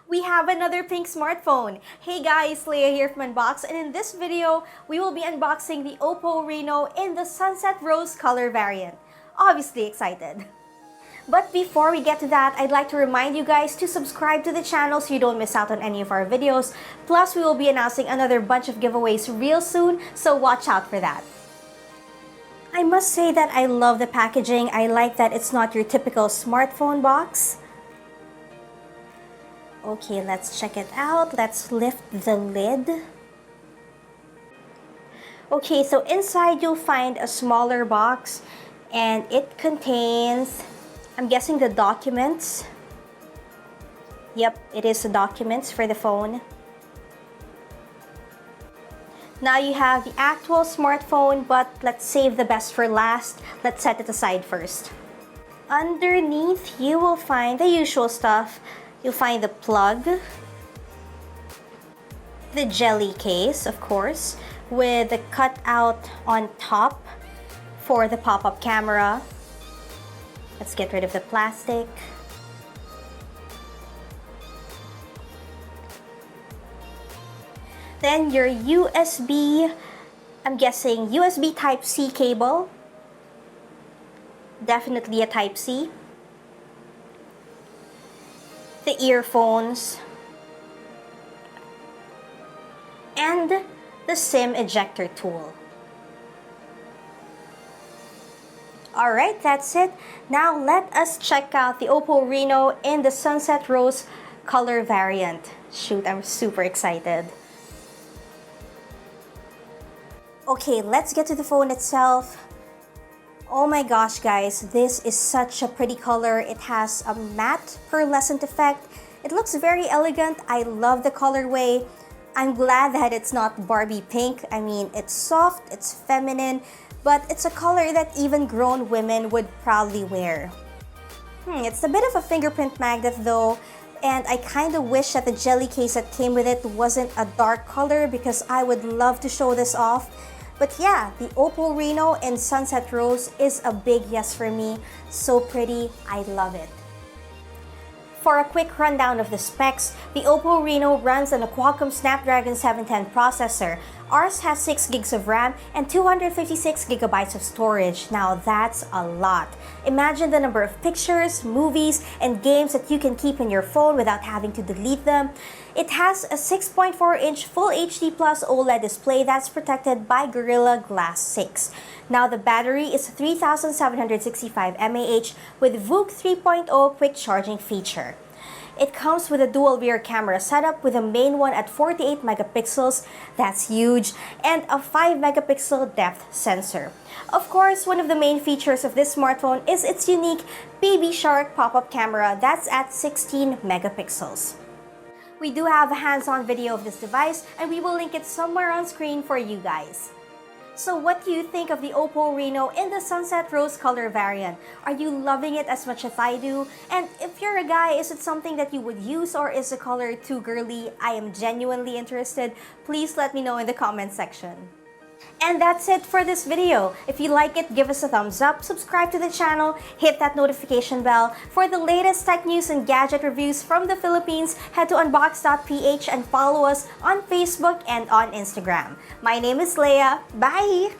We have another pink smartphone. Hey guys, Leia here from Unbox, and in this video, we will be unboxing the OPPO Reno in the Sunset Rose color variant. Obviously excited. But before we get to that, I'd like to remind you guys to subscribe to the channel so you don't miss out on any of our videos. Plus, we will be announcing another bunch of giveaways real soon, so watch out for that. I must say that I love the packaging. I like that it's not your typical smartphone box. Okay, let's check it out. Let's lift the lid. Okay, so inside you'll find a smaller box and it contains, I'm guessing, the documents. Yep, it is the documents for the phone. Now you have the actual smartphone, but let's save the best for last. Let's set it aside first. Underneath, you will find the usual stuff. You'll find the plug, the jelly case, of course, with the cutout on top for the pop-up camera. Let's get rid of the plastic. Then your USB, I'm guessing USB Type-C cable. Definitely a Type-C. The earphones. And the SIM ejector tool. Alright, that's it. Now let us check out the OPPO Reno in the Sunset Rose color variant. Shoot, I'm super excited. Okay, let's get to the phone itself. Oh my gosh, guys, this is such a pretty color. It has a matte pearlescent effect. It looks very elegant. I love the colorway. I'm glad that it's not Barbie pink. I mean, it's soft, it's feminine, but it's a color that even grown women would proudly wear. It's a bit of a fingerprint magnet though, and I kind of wish that the jelly case that came with it wasn't a dark color because I would love to show this off. But yeah, the OPPO Reno in Sunset Rose is a big yes for me. So pretty, I love it. For a quick rundown of the specs, the OPPO Reno runs on a Qualcomm Snapdragon 710 processor. Ours has 6 gigs of RAM and 256 gigabytes of storage. Now that's a lot. Imagine the number of pictures, movies, and games that you can keep in your phone without having to delete them. It has a 6.4-inch Full HD Plus OLED display that's protected by Gorilla Glass 6. Now the battery is 3765 mAh with VOOC 3.0 quick charging feature. It comes with a dual rear camera setup with a main one at 48 megapixels, that's huge, and a 5 megapixel depth sensor. Of course, one of the main features of this smartphone is its unique Baby Shark pop-up camera that's at 16 megapixels. We do have a hands-on video of this device and we will link it somewhere on screen for you guys. So what do you think of the OPPO Reno in the Sunset Rose color variant? Are you loving it as much as I do? And if you're a guy, is it something that you would use or is the color too girly? I am genuinely interested. Please let me know in the comment section. And that's it for this video. If you like it, give us a thumbs up, subscribe to the channel, hit that notification bell. For the latest tech news and gadget reviews from the Philippines, head to unbox.ph and follow us on Facebook and on Instagram. My name is Leia. Bye!